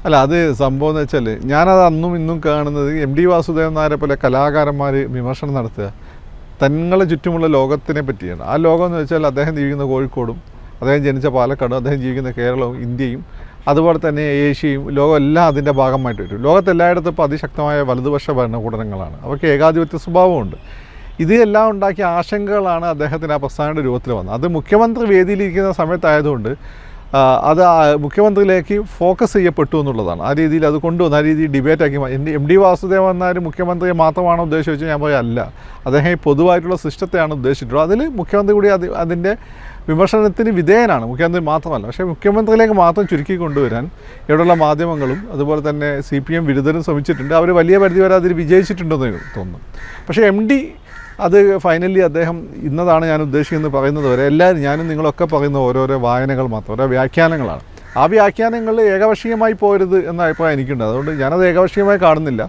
അല്ല, അത് സംഭവം എന്ന് വെച്ചാൽ ഞാനത് അന്നും ഇന്നും കാണുന്നത് MD വാസുദേവൻ നായരെ പോലെ കലാകാരന്മാർ വിമർശനം നടത്തുക തങ്ങളെ ചുറ്റുമുള്ള ലോകത്തിനെ പറ്റിയാണ്. ആ ലോകം എന്ന് വെച്ചാൽ അദ്ദേഹം ജീവിക്കുന്ന കോഴിക്കോടും അദ്ദേഹം ജനിച്ച പാലക്കാടും അദ്ദേഹം ജീവിക്കുന്ന കേരളവും ഇന്ത്യയും അതുപോലെ തന്നെ ഏഷ്യയും ലോകം എല്ലാം അതിൻ്റെ ഭാഗമായിട്ട് വരും. ലോകത്തെല്ലായിടത്തും ഇപ്പോൾ അതിശക്തമായ വലതുപക്ഷ ഭരണകൂടങ്ങളാണ്. അവർക്ക് ഏകാധിപത്യ സ്വഭാവമുണ്ട്. ഇതെല്ലാം ഉണ്ടാക്കിയ ആശങ്കകളാണ് അദ്ദേഹത്തിന് ആ പ്രസ്ഥാനയുടെ രൂപത്തിൽ വന്നത്. അത് മുഖ്യമന്ത്രി വേദിയിലിരിക്കുന്ന സമയത്തായതുകൊണ്ട് അത് മുഖ്യമന്ത്രിയിലേക്ക് ഫോക്കസ് ചെയ്യപ്പെട്ടു എന്നുള്ളതാണ്. ആ രീതിയിൽ അത് കൊണ്ടുവന്ന് ആ രീതിയിൽ ഡിബേറ്റാക്കി. MD വാസുദേവൻ നായർ മുഖ്യമന്ത്രിയെ മാത്രമാണോ ഉദ്ദേശിച്ച് ഞാൻ പറയാം അല്ല, അദ്ദേഹം ഈ പൊതുവായിട്ടുള്ള സിസ്റ്റത്തെയാണ് ഉദ്ദേശിച്ചിട്ടുള്ളത്. അതിൽ മുഖ്യമന്ത്രി കൂടി അതിൻ്റെ വിമർശനത്തിന് വിധേയനാണ്, മുഖ്യമന്ത്രി മാത്രമല്ല. പക്ഷേ മുഖ്യമന്ത്രിയിലേക്ക് മാത്രം ചുരുക്കി കൊണ്ടുവരാൻ ഇവിടെയുള്ള മാധ്യമങ്ങളും അതുപോലെ തന്നെ CPM വിരുദ്ധരും ശ്രമിച്ചിട്ടുണ്ട്. അവർ വലിയ പരിധി വരെ അതിൽ വിജയിച്ചിട്ടുണ്ടെന്ന് തോന്നുന്നു. പക്ഷേ MD അത് ഫൈനലി അദ്ദേഹം ഇന്നതാണ് ഞാൻ ഉദ്ദേശിക്കുന്നത് പറയുന്നത് വരെ എല്ലാവരും ഞാനും നിങ്ങളൊക്കെ പറയുന്ന ഓരോരോ വായനകൾ മാത്രം, ഓരോ വ്യാഖ്യാനങ്ങളാണ്. ആ വ്യാഖ്യാനങ്ങളിൽ ഏകപക്ഷീയമായി പോരുത് എന്ന അഭിപ്രായം എനിക്കുണ്ട്. അതുകൊണ്ട് ഞാനത് ഏകപക്ഷീയമായി കാണുന്നില്ല.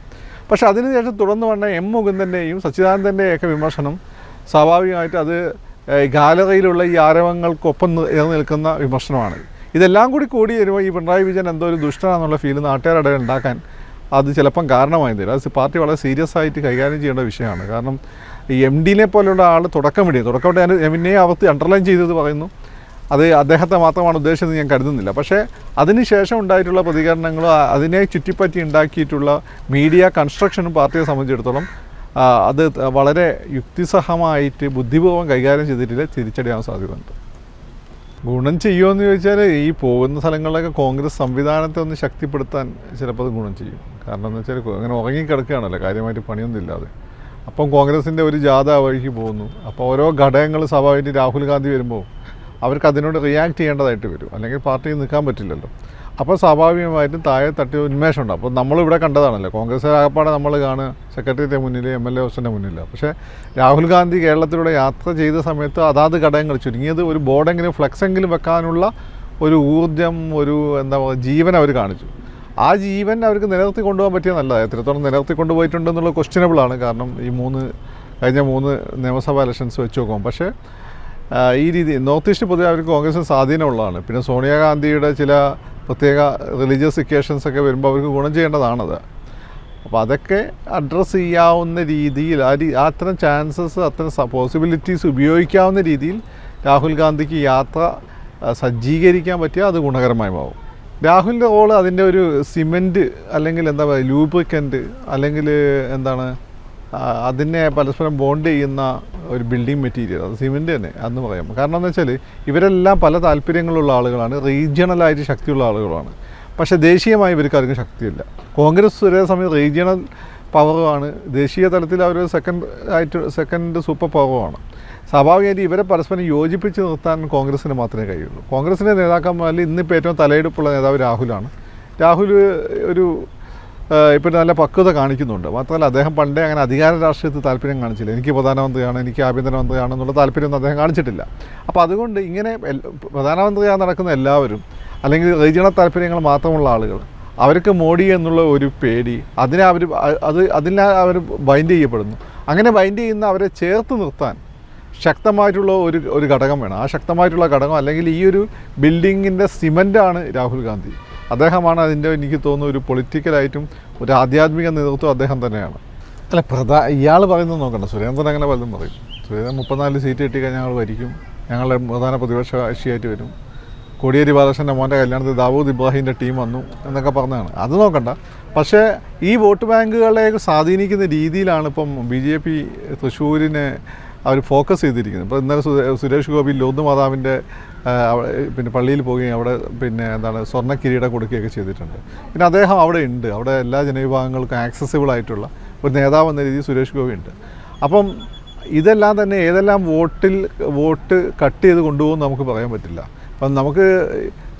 പക്ഷേ അതിനുശേഷം തുടർന്ന് വന്ന മുകുന്ദൻ്റെയും സച്ചിദാനന്ദൻ്റെയൊക്കെ വിമർശനം സ്വാഭാവികമായിട്ട് അത് ഗാലറിയിലുള്ള ഈ ആരവങ്ങൾക്കൊപ്പം നിൽക്കുന്ന വിമർശനമാണ്. ഇതെല്ലാം കൂടി വരുമ്പോൾ ഈ പിണറായി വിജയൻ എന്തോ ഒരു ദുഷ്ടനാണെന്നുള്ള ഫീൽ നാട്ടുകാരുടെ ഉണ്ടാക്കാൻ അത് ചിലപ്പം കാരണമായി തരും. അത് പാർട്ടി വളരെ സീരിയസ് ആയിട്ട് കൈകാര്യം ചെയ്യേണ്ട വിഷയമാണ്. കാരണം ഈ MDനെ പോലുള്ള ആൾ തുടക്കമിട്ട് ഞാൻ എന്നെ ആവർത്തി അണ്ടർലൈൻ ചെയ്തത് പറയുന്നു, അത് അദ്ദേഹത്തെ മാത്രമാണ് ഉദ്ദേശിച്ചത് ഞാൻ കരുതുന്നില്ല. പക്ഷേ അതിനുശേഷം ഉണ്ടായിട്ടുള്ള പ്രതികരണങ്ങളും അതിനെ ചുറ്റിപ്പറ്റി ഉണ്ടാക്കിയിട്ടുള്ള മീഡിയ കൺസ്ട്രക്ഷനും പാർട്ടിയെ സംബന്ധിച്ചിടത്തോളം അത് വളരെ യുക്തിസഹമായിട്ട് ബുദ്ധിപൂർവ്വം കൈകാര്യം ചെയ്തിട്ടില്ല, തിരിച്ചടിയാൻ സാധ്യതയുണ്ട്. ഗുണം ചെയ്യുമെന്ന് ചോദിച്ചാൽ ഈ പോകുന്ന സ്ഥലങ്ങളിലൊക്കെ കോൺഗ്രസ് സംവിധാനത്തെ ഒന്ന് ശക്തിപ്പെടുത്താൻ ചിലപ്പോൾ അത് ഗുണം ചെയ്യും. കാരണം എന്ന് വെച്ചാൽ അങ്ങനെ ഉറങ്ങിക്കിടക്കുകയാണല്ലോ, കാര്യമായിട്ട് പണിയൊന്നും ഇല്ലാതെ. അപ്പം കോൺഗ്രസിൻ്റെ ഒരു ജാഥ വഴിക്ക് പോകുന്നു. അപ്പോൾ ഓരോ ഘടകങ്ങൾ സ്വാഭാവികമായിട്ട് രാഹുൽ ഗാന്ധി വരുമ്പോൾ അവർക്ക് അതിനോട് റിയാക്ട് ചെയ്യേണ്ടതായിട്ട് വരും, അല്ലെങ്കിൽ പാർട്ടിയിൽ നിൽക്കാൻ പറ്റില്ലല്ലോ. അപ്പോൾ സ്വാഭാവികമായിട്ടും താഴെ തട്ടി ഉന്മേഷം ഉണ്ടാകും. അപ്പോൾ നമ്മളിവിടെ കണ്ടതാണല്ലോ, കോൺഗ്രസ് ആകപ്പാടെ നമ്മൾ കാണുക സെക്രട്ടറിയുടെ മുന്നിൽ MLA ഹൗസിൻ്റെ മുന്നിൽ. പക്ഷേ രാഹുൽ ഗാന്ധി കേരളത്തിലൂടെ യാത്ര ചെയ്ത സമയത്ത് അതാത് ഘടകങ്ങൾ ചുരുങ്ങിയത് ഒരു ബോർഡെങ്കിലും ഫ്ലെക്സെങ്കിലും വെക്കാനുള്ള ഒരു ഊർജ്ജം, ഒരു എന്താ പറയുക ജീവൻ അവർ കാണിച്ചു. ആ ജീവൻ അവർക്ക് നിലനിർത്തി കൊണ്ടുപോകാൻ പറ്റിയ നല്ലതാണ്. എത്രത്തോളം നിലനിർത്തി കൊണ്ടുപോയിട്ടുണ്ടെന്നുള്ള ക്വസ്റ്റ്യനബിളാണ്. കാരണം ഈ കഴിഞ്ഞ 3 നിയമസഭാ ഇലക്ഷൻസ് വെച്ച് നോക്കുമ്പോൾ. പക്ഷേ ഈ രീതി നോർത്ത് ഈസ്റ്റ് പൊതുവെ അവർക്ക് കോൺഗ്രസിന് സ്വാധീനമുള്ളതാണ്. പിന്നെ സോണിയാഗാന്ധിയുടെ ചില പ്രത്യേക റിലീജിയസ് ഇക്വേഷൻസൊക്കെ വരുമ്പോൾ അവർക്ക് ഗുണം ചെയ്യേണ്ടതാണത്. അപ്പോൾ അതൊക്കെ അഡ്രസ്സ് ചെയ്യാവുന്ന രീതിയിൽ അത്തരം ചാൻസസ്, അത്തരം പോസിബിലിറ്റീസ് ഉപയോഗിക്കാവുന്ന രീതിയിൽ രാഹുൽ ഗാന്ധിക്ക് യാത്ര സജ്ജീകരിക്കാൻ പറ്റിയാൽ അത് ഗുണകരമായി മാറും. രാഹുലിൻ്റെ റോള് അതിൻ്റെ ഒരു സിമെൻറ്റ് അല്ലെങ്കിൽ എന്താ പറയുക ലൂബ്രിക്കൻ്റ് അല്ലെങ്കിൽ എന്താണ് അതിനെ പരസ്പരം ബോണ്ട് ചെയ്യുന്ന ഒരു ബിൽഡിംഗ് മെറ്റീരിയൽ, അത് സിമെൻറ്റ് തന്നെ അതെന്ന് പറയാം. കാരണം എന്ന് വെച്ചാൽ ഇവരെല്ലാം പല താല്പര്യങ്ങളുള്ള ആളുകളാണ്, റീജിയണലായിട്ട് ശക്തിയുള്ള ആളുകളാണ്. പക്ഷേ ദേശീയമായി ഇവർക്കാർക്കും ശക്തിയില്ല. കോൺഗ്രസ് ഒരേ സമയം റീജിയണൽ പവറുമാണ്, ദേശീയ തലത്തിൽ അവർ സെക്കൻഡ് സൂപ്പർ പവറുമാണ്. സ്വാഭാവികമായിട്ട് ഇവരെ പരസ്പരം യോജിപ്പിച്ച് നിർത്താൻ കോൺഗ്രസ്സിന് മാത്രമേ കഴിയുള്ളൂ. കോൺഗ്രസിൻ്റെ നേതാക്കന്മാരിൽ ഇന്നിപ്പോൾ ഏറ്റവും തലയെടുപ്പുള്ള നേതാവ് രാഹുലാണ്. രാഹുൽ ഇപ്പോൾ നല്ല പക്വത കാണിക്കുന്നുണ്ട്. മാത്രമല്ല അദ്ദേഹം പണ്ടേ അങ്ങനെ അധികാര രാഷ്ട്രീയത്തിൽ താല്പര്യം കാണിച്ചില്ല. എനിക്ക് പ്രധാനമന്ത്രിയാണ്, എനിക്ക് ആഭ്യന്തരമന്ത്രിയാണെന്നുള്ള താല്പര്യമൊന്നും അദ്ദേഹം കാണിച്ചിട്ടില്ല. അപ്പോൾ അതുകൊണ്ട് ഇങ്ങനെ പ്രധാനമന്ത്രിയായി നടക്കുന്ന എല്ലാവരും അല്ലെങ്കിൽ റീജിയണൽ താല്പര്യങ്ങൾ മാത്രമുള്ള ആളുകൾ, അവർക്ക് മോഡി എന്നുള്ള ഒരു പേടി, അതിനെ അവർ ബൈൻഡ് ചെയ്യപ്പെടുന്നു. അങ്ങനെ ബൈൻഡ് ചെയ്യുന്ന അവരെ ചേർത്ത് നിർത്താൻ ശക്തമായിട്ടുള്ള ഒരു ഘടകം വേണം. ആ ശക്തമായിട്ടുള്ള ഘടകം അല്ലെങ്കിൽ ഈ ഒരു ബിൽഡിങ്ങിൻ്റെ സിമൻ്റാണ് രാഹുൽ ഗാന്ധി. അദ്ദേഹമാണ് അതിൻ്റെ എനിക്ക് തോന്നുന്നു ഒരു പൊളിറ്റിക്കലായിട്ടും ഒരു ആധ്യാത്മിക നേതൃത്വം അദ്ദേഹം തന്നെയാണ്. അല്ല ഇയാൾ പറയുന്നത് നോക്കണ്ട, സുരേന്ദ്രൻ അങ്ങനെ പലതും പറയും. സുരേന്ദ്രൻ 34 സീറ്റ് കിട്ടിക്കഴിഞ്ഞാൽ ഞങ്ങൾ ഭരിക്കും, ഞങ്ങളുടെ പ്രധാന പ്രതിപക്ഷ കക്ഷിയായിട്ട് വരും, കോടിയേരി ബാലകൃഷ്ണൻ്റെ മോൻ്റെ കല്യാണത്തിൽ ദാവൂദ് ഇബ്രാഹിമിൻ്റെ ടീം വന്നു എന്നൊക്കെ പറഞ്ഞതാണ്. അത് നോക്കണ്ട. പക്ഷേ ഈ വോട്ട് ബാങ്കുകളെ സ്വാധീനിക്കുന്ന രീതിയിലാണ് ഇപ്പം BJP തൃശ്ശൂരിനെ അവർ ഫോക്കസ് ചെയ്തിരിക്കുന്നത്. ഇപ്പോൾ ഇന്നലെ സുരേഷ് ഗോപി ലോക് മാതാവിൻ്റെ പിന്നെ പള്ളിയിൽ പോവുകയും അവിടെ പിന്നെ എന്താണ് സ്വർണ്ണ കിരീടം കൊടുക്കുകയൊക്കെ ചെയ്തിട്ടുണ്ട്. പിന്നെ അദ്ദേഹം അവിടെ ഉണ്ട്, അവിടെ എല്ലാ ജനവിഭാഗങ്ങൾക്കും ആക്സസിബിൾ ആയിട്ടുള്ള ഒരു നേതാവ് എന്ന രീതിയിൽ സുരേഷ് ഗോപി ഉണ്ട്. അപ്പം ഇതെല്ലാം തന്നെ ഏതെല്ലാം വോട്ട് കട്ട് ചെയ്ത് കൊണ്ടുപോകുമെന്ന് നമുക്ക് പറയാൻ പറ്റില്ല. അപ്പം നമുക്ക്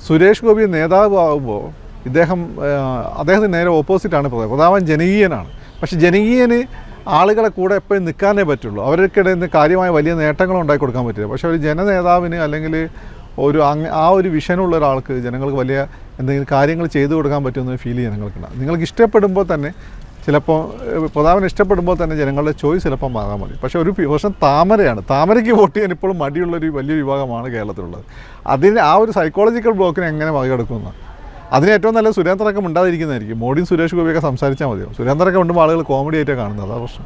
സുരേഷ് ഗോപി നേതാവ് ആകുമ്പോൾ അദ്ദേഹത്തിന് നേരെ ഓപ്പോസിറ്റാണ് പ്രധാനം ജനകീയനാണ്. പക്ഷെ ജനകീയന് ആളുകളെ കൂടെ എപ്പോഴും നിൽക്കാനേ പറ്റുള്ളൂ. അവർക്കിടയിൽ നിന്ന് കാര്യമായ വലിയ നേട്ടങ്ങൾ ഉണ്ടാക്കി കൊടുക്കാൻ പറ്റില്ല. പക്ഷേ ഒരു ജനനേതാവിന് അല്ലെങ്കിൽ ആ ഒരു വിഷനുള്ള ഒരാൾക്ക് ജനങ്ങൾക്ക് വലിയ എന്തെങ്കിലും കാര്യങ്ങൾ ചെയ്തു കൊടുക്കാൻ പറ്റുമെന്ന് ഫീൽ ജനങ്ങൾക്കുണ്ടാകും. നിങ്ങൾക്ക് ഇഷ്ടപ്പെടുമ്പോൾ തന്നെ ചിലപ്പോൾ പ്രധാനം ഇഷ്ടപ്പെടുമ്പോൾ തന്നെ ജനങ്ങളുടെ ചോയ്സ് ചിലപ്പോൾ മാറാൻ മതി. പക്ഷേ ഒരു പ്രശ്നം താമരയ്ക്ക് വോട്ട് ചെയ്യാൻ ഇപ്പോഴും മടിയുള്ളൊരു വലിയ വിഭാഗമാണ് കേരളത്തിലുള്ളത്. ആ ഒരു സൈക്കോളജിക്കൽ ബ്ലോക്കിനെ എങ്ങനെ മറികടക്കുന്ന അതിന് ഏറ്റവും നല്ല സുരേന്ദ്രനൊക്കെ ഉണ്ടാതിരിക്കുന്നതായിരിക്കും. മോഡിയും സുരേഷ് ഗോപിയൊക്കെ സംസാരിച്ചാൽ മതിയോ? സുരേന്ദ്രനൊക്കെ ഉണ്ടുമ്പോൾ ആളുകൾ കോമഡി ആയിട്ടാണ് കാണുന്നത്, അതാ പ്രശ്നം.